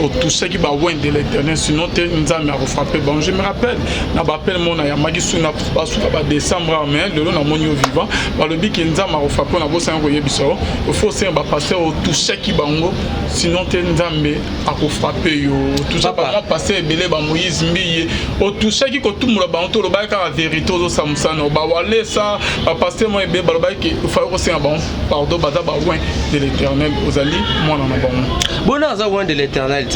au toucher qui de l'éternel, sinon nous avons frappé. Bon, je me rappelle, l'appel mon a magisu na pas décembre mais le long mon vivant, par le bic nous avons frappé na bossa envoyé biso. Il faut c'est un pasteur au toucher qui bango, sinon nous avons à frapper yo. Tout ça par passer belé ba Moïse mbiye, au toucher qui ko tout mo ba onto lo ba ka vérité au samsa no ba wale ça, pasteur moi be ba ki il faut c'est un bon pardon ba loin de l'éternel aux ali moi na bon. Bon na loin de l'éternel.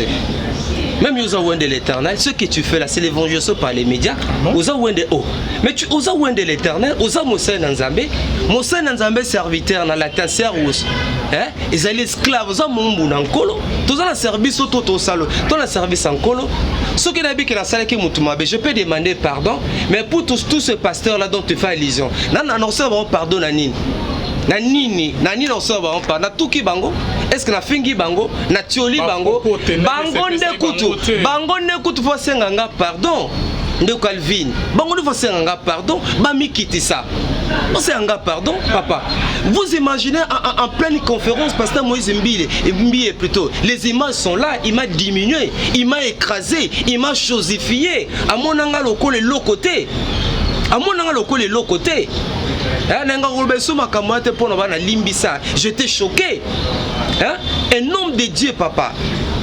Même aux loin de l'éternel, ce que tu fais là, c'est l'évangélisation par les médias. Aux loin de haut. Mais tu aux loin de l'éternel, aux Moussa Nanzambé, Moussa Nanzambé serviteur dans la terre rousse. Hein? Ils allaient esclaves, aux Moumbou Nankolo. Tous en service au Toto Salo, tous en service en Colo. Ce qui n'a pas que salle qui Moutumabe, je peux demander pardon, mais pour tous ces pasteurs là dont tu fais allusion, non, non, pardon à Nini. Na nini on sort ba na tuki bango est-ce que na fingi bango na tioli bango bango ne kutu fo senganga pardon de Calvin bango ne fo senganga pardon ba mikiti ça on senganga pardon papa vous imaginez en pleine conférence pasteur Moïse Mbile plutôt les images sont là il m'a diminué il m'a écrasé il m'a chosifié à mon anga loko le côté à mon anga loko le côté. J'étais choqué. Un homme de Dieu, papa.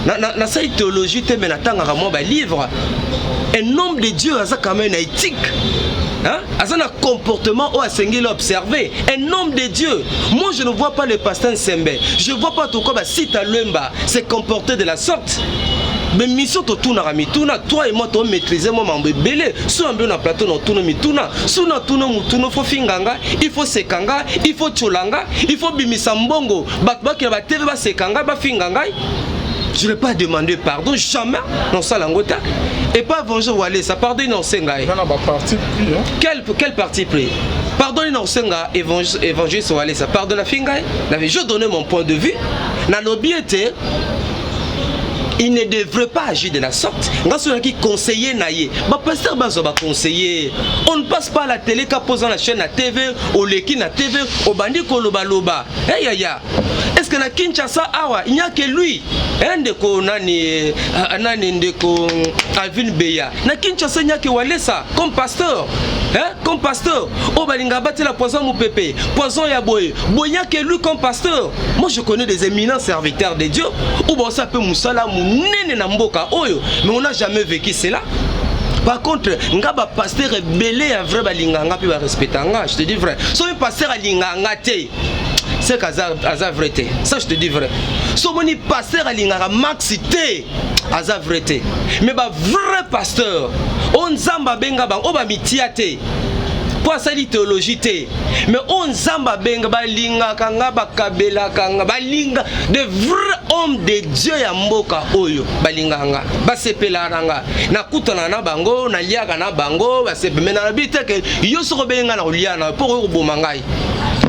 Dans cette théologie, tu as livre. Un homme de Dieu a quand même une éthique. Un comportement où a observé. Un homme de Dieu. Moi, je ne vois pas le pasteur Nsembe. Je ne vois pas tout comme Sita Lemba se comporter de la sorte. Mais mission to tuna mituna toi et moi to maîtriser moi mambe belé so ambe na plateau no tuna mituna so na tuna mutuna fo finganga il faut sekanga il faut tcholanga il faut bimisa mbongo ba ki ba tv ba sekanga ba finganga. Je n'ai pas demandé pardon jamais dans ça langota et pas venger walé ça pardon non sengai quel parti pris pardon non senga évangile walé ça pardon la fingai je donnais mon point de vue na lobiete. Il ne devrait pas agir de la sorte. Qui conseiller naïe. Bah pasteur Bazo va conseiller. On ne passe pas à la télé qu'à poser la chaîne à TV, au leki na TV, au bandi koloba loba. Hey ya. Est-ce que na Kinshasa awa il n'y a que lui. Ndeko nani ndeko Alvin Beya. Na Kinshasa il n'y a que Walesa comme pasteur. Comme pasteur. Au balinga battre la poison mon pépé. Poison ya boy. Boy il n'y a que lui comme pasteur. Moi je connais des éminents serviteurs de Dieu. Ou bon ça peut moussala nene na mboka oyo mais on n'a jamais vécu cela. Par contre ngaba pasteur belé un vrai balinganga puis ba respectanga je te dis vrai so un pasteur alinganga té c'est qu'aza vrai té ça je te dis vrai so moni pasteur alinganga maxi té aza vrai té mais ba vrai pasteur on zamba benga ba oba mitia té pour ça la théologie mais on zamba benga balinga kanga bakabela kanga balinga de vrais hommes de Dieu ya mboka oyo balinga nga basepela ranga na kutana na bango na liaka na bango basepemena na biteke yo soko benga na liana pour bomangai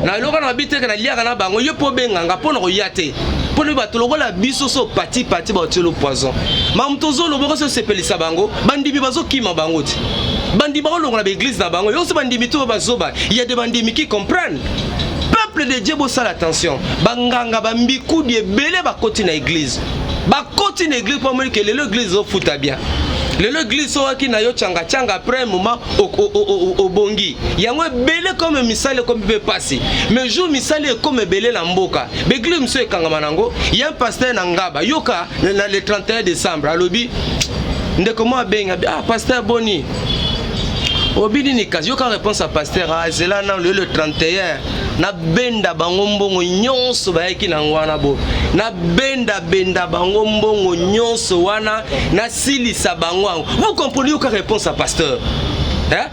na loka na biteke na liaka na bango yo po benga nga pour no yate pour ne pas trop la biso so parti ba le poison mamtozo lo boko se sepelisa bango bandimi bazo kima bango ti bandi ba longa na église na bango yo se bandimi to bazoba il y a des bandimi qui comprennent. Peuple de Dieu bossa l'attention banganga bambiku die belé ba koti na église ba koti na église pour moi que l'église au futa bien l'église qui na yo changa après un moment au bongi yango belé comme misale comme peut passer mais jour misale comme belé na mboka l'église monsieur kangama nango il y a un pasteur na ngaba yoka le 31 décembre alobi ndeko mo benga pasteur Boni obidi ni kazi yoka réponse à pasteur zela na le 31 na benda bango mbongo nyonso bayaki na ngwana bo na benda bango mbongo nyonso wana na silisa bango. Vous comprenez aucune réponse à pasteur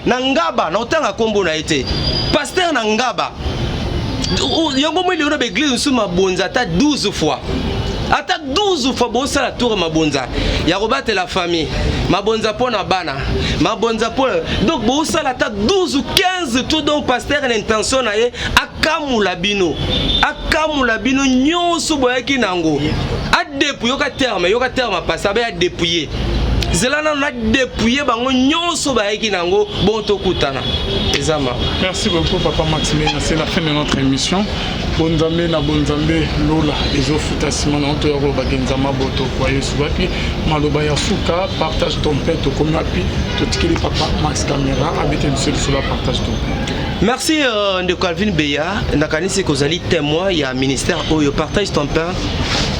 na ngaba na otanga kombo na été pasteur na ngaba yango mo le na église suma bonza ta 12 fois. Ata 12 fois bon ça la tour mabonza ya robate la famille mabonza pona bana mabonza pona donc bon ça la ta 12 ou 15 tout donc pasteur l'intention na ye akamula bino nyonso boyaki nango a dépouiller yoka terme passer ba dépouiller zelana na dépouiller bango nyonso bayaki nango bon to kutana ezama. Merci beaucoup papa Maxime, c'est la fin de notre émission. Bonzambe na bonzambe lola ezofuta simana onto ya roba genzama boto kwa Yesu wapi maloba ya suka partage ton pain to komi wapi to tikeli papa Max Camera habite monsieur sur la partage ton pain. Merci de Calvin Beya nakanisi kozali témoin ya ministère oyo partage ton pain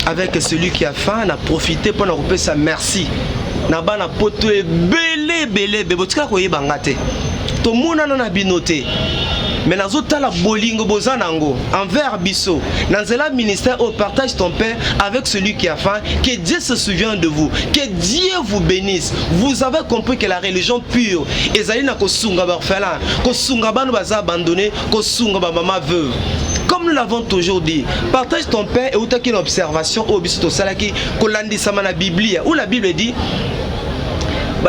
avec celui qui a faim na profiter pour na repesa merci na bana poto belé bebotika koyeba ngate to mona na binote. Mais nous avons la bolingo bozanango envers biso. Dans le ministère on partage ton pain avec celui qui a faim. Que Dieu se souvienne de vous. Que Dieu vous bénisse. Vous avez compris que la religion pure ezalina ko sunga ba orphelin, ko sunga ba no baza abandonné, ko sunga ba maman veuve. Comme nous l'avons toujours dit, partage ton pain et où tu as une observation au biso to salaki ko landisa na Bible où la Bible dit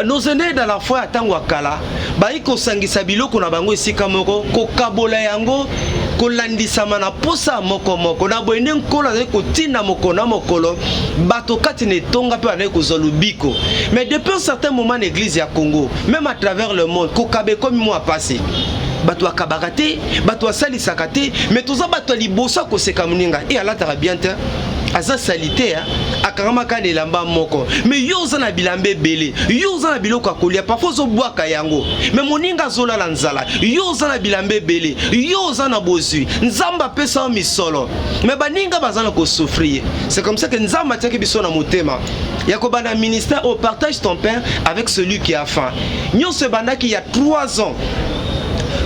nos aînés dans la foi attendent wakala baiko sangisa biloko na bango esika moko ko kabola yango ko landisa mana posa moko na boyende nkola ko tina moko na mokolo bato kati ne tonga pe na ko zolubiko. Mais depuis un certain moment l'église ya Congo même à travers le monde ko kabe comme moi passé bato akabarate bato asali sakate mais toza bato libosa ko seka muninga et ala tara bien te aza salité akangama ka lamba moko mais yo za na bilambe belé yo za na biloko akolia parfois zo bwaka yango mais moninga zola la nzala yo za na bilambe belé yo za na bozui nzamba pesa misolo mais baninga bazana ko souffrir. C'est comme ça que nzamba tiaki biso na motema yakoba na ministère au partage ton pain avec celui qui a faim. Nyo se banda qui il y a 3 ans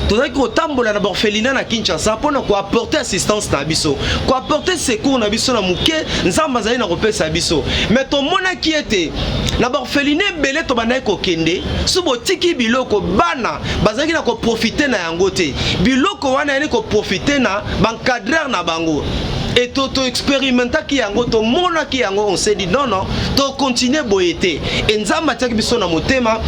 tozaki kotambola na orphelinat na Kinshasa mpona ko apporter assistance na biso ko apporter secours na biso na muke nzamba zali na kopesa biso mais tomonaki ete na orphelinat belé to bandaki kokende subo tiki biloko bana bazaki na ko profiter na yango te biloko wana yani ko profiter na bancadreur na bango et to expérimenta ki yango to mona ki yango on s'est dit non to continuer boyete et nzamba tiaki biso na motema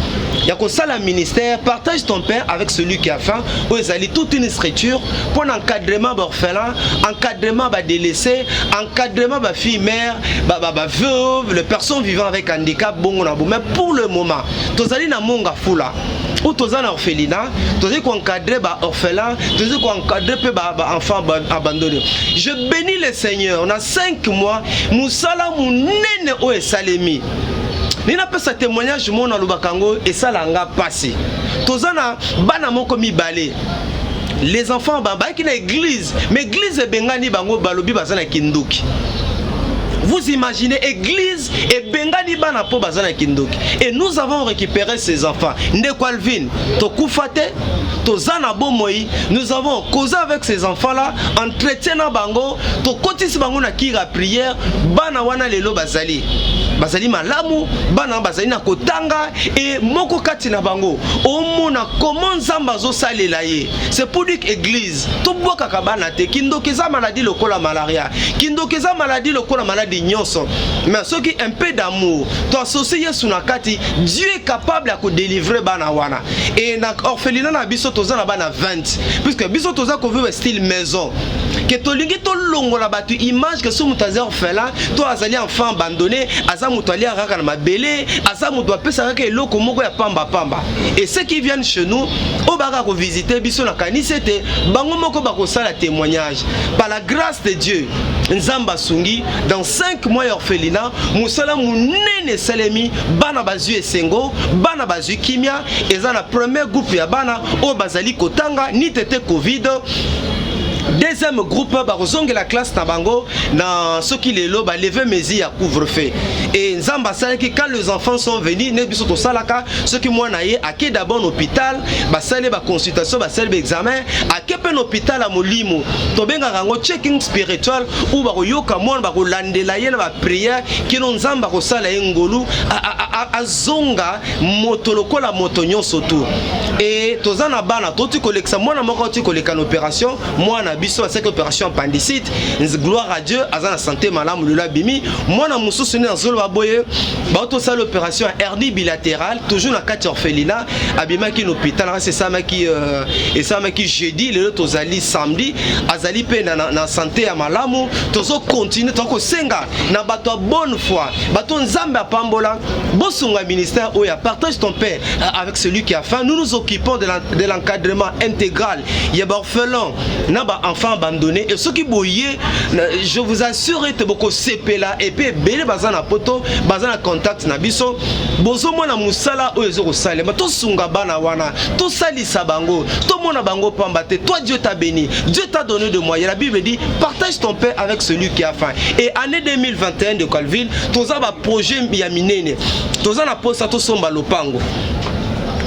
ya ko sala ministère partage ton pain avec celui qui a faim où ils allaient toute une structure pour l'encadrement d'orphelins, encadrement ba délaissés, encadrement ba filles mères, ba veuves, les personnes vivant avec handicap bongo na bo. Mais pour le moment tous allés na monga fula ou tous en orphelinat, tous allés encadrer ba orphelins, tous allés encadrer ba enfants abandonnés. Je bénis le Seigneur. On a 5 mois musala munene o esalemi. Nina pesa témoignage mon na lubakango et ça langa passé. Tozana bana moko mibale. Les enfants baba qui na église, mais église bengani bango balobi bazana kinduki. Vous imaginez église et bengani bana po bazana kinduki. Et nous avons récupéré ces enfants. Ndekwalvin, tokufate, tozana bomoi, nous avons causé avec ces enfants là, entretien na bango, tokotisi bango na kira prière, bana wana lelo bazali. Bazali malamu bana bazali na kotanga et moko kati na bango omona comment nzamba zo salela ye. C'est pour dire que église to boka kabana te kindokeza maladie lokola malaria kindokeza maladie lokola maladie nyonso mais ceux qui un peu d'amour to associer sur na kati Dieu est capable à ko délivrer bana wana et na orphelinat na biso toza na bana 20 puisque biso toza ko vivre style maison que to lingi to longola batu image que sous mutazer orphelin to azali enfant abandonné mutuali araka na mabele asa mutu apesa kaka eloko moko ya pamba et ceux qui viennent chez nous au baka ko visiter biso na kanisete bango moko bako sala témoignage par la grâce de Dieu nzamba sungi dans 5 5 mois orphelinat musala munene salemi bana bazu esengo bana bazu kimia eza na premier groupe ya bana o bazali kotanga ni tete covid. Deuxième groupe barozonge la classe Tabango dans ce qui les lots lever mesure à couvre-feu et nzamba salaki quand les enfants sont venus ne biso to salaka ce qui moi naie à qui d'abord hôpital basale ba consultation basale examen à kepen hôpital à Molimo to benga rango checking spiritual ou ba yoka mon ba landela yela ba prière qui non nzamba ko sala ngolu a zonga motoloko la motonyo soto et tozana bana toti koleksa mwana moko toti koleka opération mwana biso cette opération appendicite gloire à Dieu azana santé malamu lula bimi mwana mususu ne nzolo baboye ba to sala opération hernie bilatérale toujours na kati orphelinat abima ki hôpital c'est ça maki et ça maki jeudi le tozali samedi azali pe na santé ya malamu tozo continuer to ko senga na bato bonne foi bato nzambe apambola bosunga ministère oya partage ton père avec celui qui a faim. Nous nous occupons de l'encadrement intégral il y a orphelins na ba enfants abandonnés et ceux qui boyé je vous assure que beaucoup CP là et puis belé bazana poto bazana contact na biso bozo mona musala oyo ko sale ma to sunga bana wana to sali sabango to mona bango pambate toi Dieu t'a béni Dieu t'a donné de moyens la Bible dit partage ton pain avec celui qui a faim et année 2021 de Colville toza ba projet ya minene toza na posa to somba lopango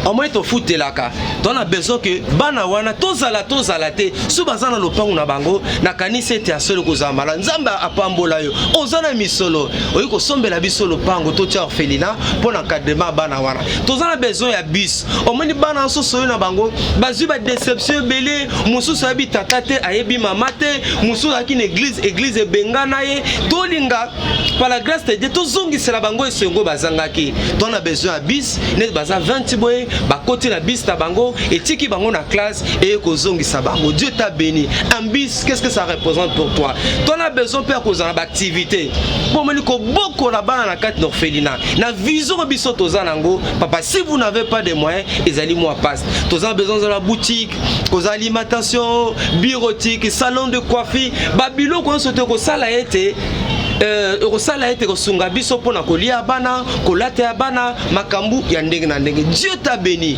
au moins to fouté là ka on a besoin que bana wana tozala te sous bazana lopango na bango na kanisa te asolo kozambala nzamba apambola yo ozana misolo oyiko sombela biso lopango to tia orphelinat pour l'encadrement bana wana tozana besoin ya bus au moins bana soso na bango bazu ba déception belé mususu habita tate ayebi mama te mususu akine église bengana ye tolinga par la grâce de Dieu tozongi sela bango esengo bazangaki on a besoin ya bus ne baza 20 boy ba côté la bus ta bango et tiki bango na classe et kozongi sa bango Dieu t'a béni un bus qu'est-ce que ça représente pour toi ton a besoin faire cause en activité pour me ko boko na bana na carte d'orphelinat na vision biso tozanango papa si vous n'avez pas de moyens ils allez moi passe toza besoin de la boutique cause alimentation bureautique salon de coiffure babilo ko sote ko sala été rosala ete kosunga biso pona kolia bana kolate ya bana makambu ya ndenge na ndenge Dieu t'a béni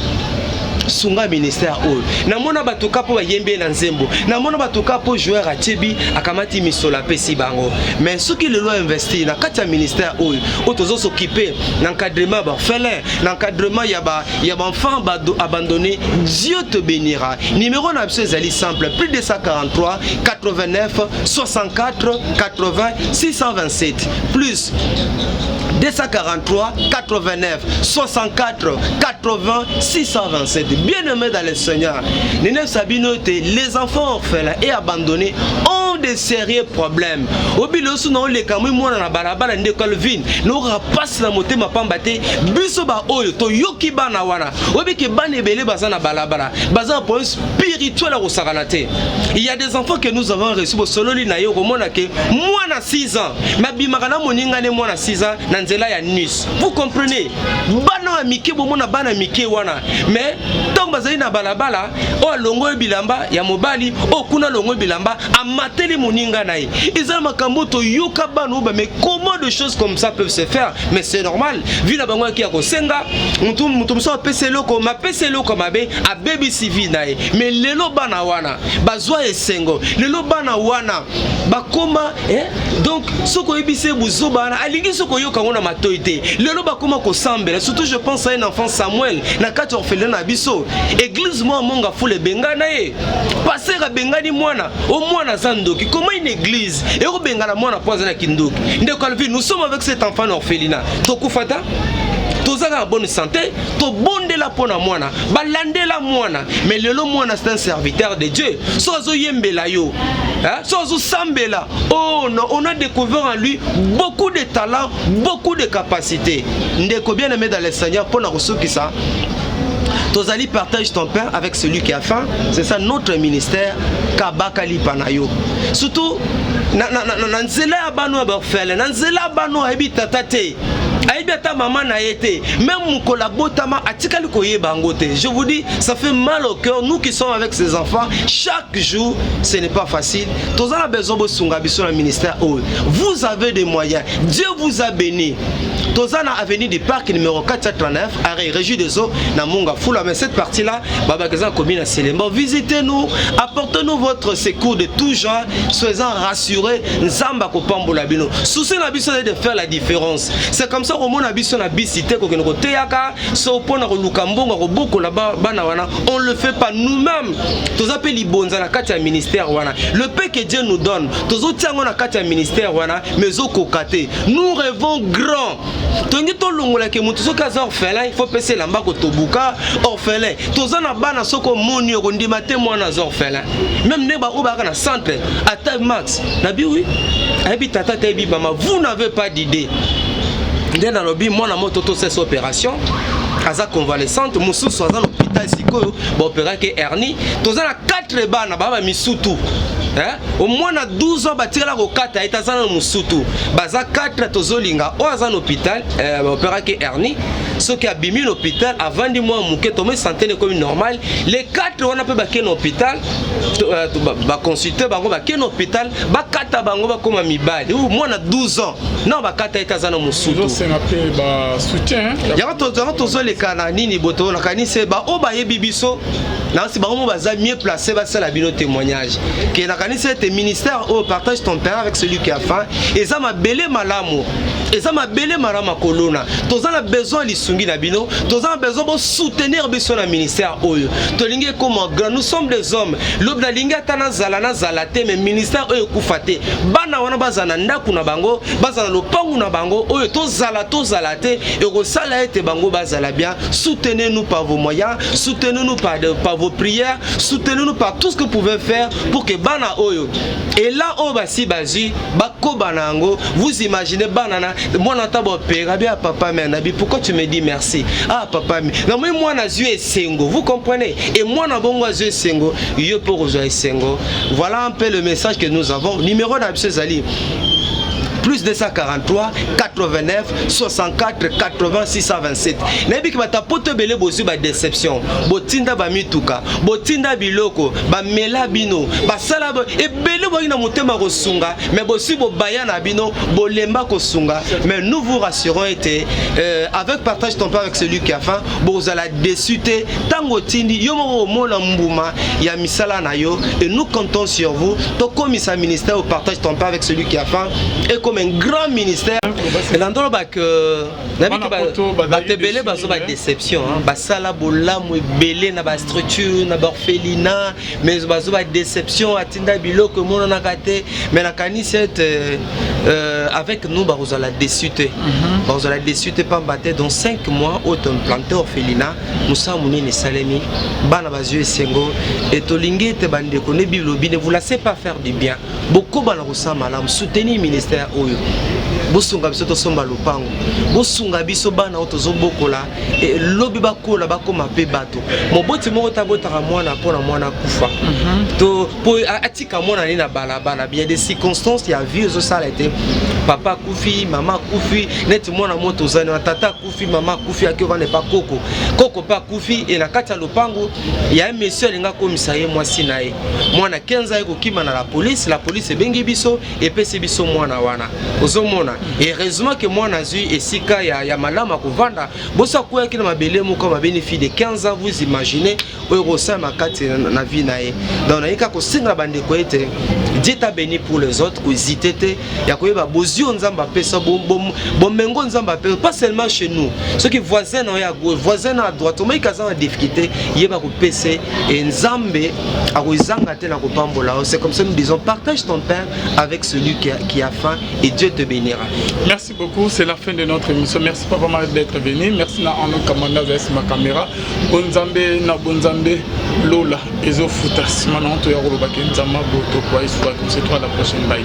sunga ministère oyo namona batuka po bayembe na nzembo namona batuka po joueur achebi akamati misola pesi bango mais ce qui le doit investir na kati ya ministère oyo otozo s'occuper l'encadrement d'orphelins l'encadrement ya ba enfants abandonnés Dieu te bénira numéro na biso ezali simple plus de 143 89 64 80 627 plus 243 89 64 80 627. Bien-aimés dans le Seigneur, les enfants orphelins et abandonnés ont de sérieux problèmes. Au bilosu na le kamu mwana na barabara nde Colville no rapasse na motema pambate biso ba oyo to yoki bana wana obiki bana ebele baza na barabara baza pour spirituel à Rosaganate. Il y a des enfants que nous avons reçus au sololi na yo komona ke mwana 6 ans mabimaka na moninga ne mwana 6 ans na nzela ya Nice. Vous comprenez? Bana mike bomona bana mike wana mais tant bazali na balabala o longo bilamba ya mobali o kuna longo bilamba amateli moninga nae ezala makambo to yoka bana ba mais comment de choses comme ça peuvent se faire mais c'est normal vu la bango ki ya ko senga mutum so peselo ko ma peselo ko mabe a baby civil nae mais lelo bana wana bazwa esengo lelo bana wana bakoma donc soko ebise buzo bana alingi soko yoka ngona matoite lelo bakoma ko sambela surtout je pense à un enfant Samuel na kati orphelin na biso église moi monga fule bengana e passer a bengani mwana au mwana zandoki comment une église et ko bengana mwana poza na kindoki nde Colville nous sommes avec cet enfant orphelinat to kufata tozaka bonne santé to bondela pona mwana balandela mwana mais lelo mwana c'est un serviteur de Dieu sozo yembela yo sozo sambela oh non on a découvert en lui beaucoup de talents beaucoup de capacités ndeko bien aimé dans le Seigneur pona kosoki ça Tozali partage ton pain avec celui qui a faim. C'est ça notre ministère. Kabakali panayo. Surtout, nanzela bano aborfele, nanzela bano habita tate. Aïbiata maman n'a été. Même mon collaborateur atikali koye bangote. Je vous dis, ça fait mal au cœur. Nous qui sommes avec ces enfants, chaque jour, ce n'est pas facile. Tous en a besoin de sunga biso na ministère. Vous avez des moyens. Dieu vous a béni. Tous en a avenue du parc numéro 439, arrêt Régie des eaux, na Monga Foula. Mais cette partie-là, Baba Kazan commune à Sélémbo. Visitez-nous, apportez-nous votre secours de tout genre. Soyez-en rassurés. Nzamba kopambola bino. Souci na biso de faire la différence. C'est comme ça qu'on a biso na bisité ko kenoko teyaka, so pona ko lukambonga ko boko la bana wana. On le fait pas nous-mêmes. Tous appelés libonza na kati ya ministère wana. Le paix que Dieu nous donne. Tous otiango na kati ya ministère wana, mais au kokate. Nous rêvons grand. Tongi to longola ke mutu soka za orphelin, il faut passer lamba ko tobuka orphelin. Tous na bana soko moni ko ndima te mwana za orphelin. Même ne ba obaka na centre à taille max. Nabi oui. Abi tata tebi mama, vous n'avez pas d'idée. Dans le lobby, moi, dans toute cette opération, à sa convalescente, mon sous soit dans l'hôpital, si quoi, opérer que hernie, tous en a 4 bas, na baba misutu. Au moins na 12 ans, bah tirer la rocata, et t'as un moussoutou. Baza 4 tozolinga, ou à un hôpital, opérer que hernie. Ceux qui abîment l'hôpital, avant du mois, mouké, tomé santé comme normal. Les 4 on a pu baquer l'hôpital, bah consulter, bah baquer l'hôpital, bah 4 bango bah comme amibal. Ou moi na 12 ans, non bah 4 et t'as un moussoutou. C'est un peu bah soutien. Il y a tous les canani ni boto, la cani c'est bah oh bah yebibiso. Non, c'est bah on va mieux placé, bah c'est la bino témoignage. Que la cani c'est tes ministères, oh partage ton père avec celui qui a faim. Et ça m'a belé malamu. Et ça m'a belé marama colonna. Tous en a besoin l'issungi na bino. Tous en a besoin de soutenir besoin le ministère oyo. Tolingue comme grand, nous sommes des hommes. L'homme la linga tana zalate, mais ministère oyo kufate. Bana wana bazana ndaku na bango, bazana lopangu na bango, oyo to zalate. Et au sala ete bango bazala bien. Soutenez-nous par vos moyens, soutenez-nous par vos prières, soutenez-nous par tout ce que vous pouvez faire pour que bana oyo. Et là on va si bazi, bako banango, vous imaginez banana. Moi n'entends père, bien papa mais pourquoi tu me dis merci? Ah papa mais non mais moi na yeux sengo, vous comprenez? Et moi na bongo yeux sengo, yo pour yeux sengo. Voilà un peu le message que nous avons. Numéro d'Absé Zali. Plus 243 89 64 80 627. Nebi ki bata poto belé bozu ba déception. Botinda ba mituka, botinda biloko, ba mela bino, ba sala e belé bo ina motema ko sunga, mais bosi bo bayana bino, bo lemba ko sunga. Mais nous vous rassurons été avec partage ton père avec celui qui a faim, bo ala déçuté tango tindi yo mo mola mbuma ya misala na yo et nous comptons sur vous. To commis ministère au partage ton père avec celui qui a faim et comme un grand ministère. Et dans le bac, belé bazo ba déception, basala bolamu belé na ba structure na ba orphelinat, mais bazo ba déception atinda biloko mono na kate, mais na kani cette avec nous bazo la déçuté. Bazo la déçuté pas batté dans 5 mois automne planté orphelinat, Moussa Mouni ne salemi, bana bazo esengo et tolingi te bande ko ne bilobi ne vous laissez pas faire du bien. Beaucoup bana rosa malam soutenir ministère oyo. Bosunga biso to somba lopango. Bosunga biso bana otozo bokola et lobi bakola bakoma pe bato. Moboti moko tabota ka mwana pona mwana kufa. To po atika mwana ni na balabala bien des circonstances il y a vu zo sala été papa kufi, maman kufi, net mwana moto zani tata kufi, maman kufi akio ne pas koko. Koko pas kufi et na kati ya lopango il y a un monsieur linga komisa ye mwasi na ye. Mwana 15 ans ko kima na la police bengi biso et pesi biso mwana wana. Ozomona et heureusement que moi nazu et sika ya malama kovanda bosa kwa kina mabele mo comme bénéfice de 15 ans vous imaginez euro ça makati na vie nae donc na yika ko singa bande ko ete Dieu t'a béni pour les autres ko zitete ya ko yeba bozio nzamba pesa bom mengo nzamba pesa pas seulement chez nous ceux qui voisins na ya gauche voisins à droite mais kaza en difficulté yeba ko pesa et nzambe a ko zanga te na ko pambola c'est comme ça nous disons partage ton pain avec celui qui a faim et Dieu te bénira. Merci beaucoup, c'est la fin de notre émission. Merci Papa Marie d'être venu. Merci na Arnaud Kamanda vers ma caméra. Bonzambe na bonzambe Lola Ezo Futa. Simana on te yaro bakenzama boto kwa iswa comme c'est toi la prochaine bye.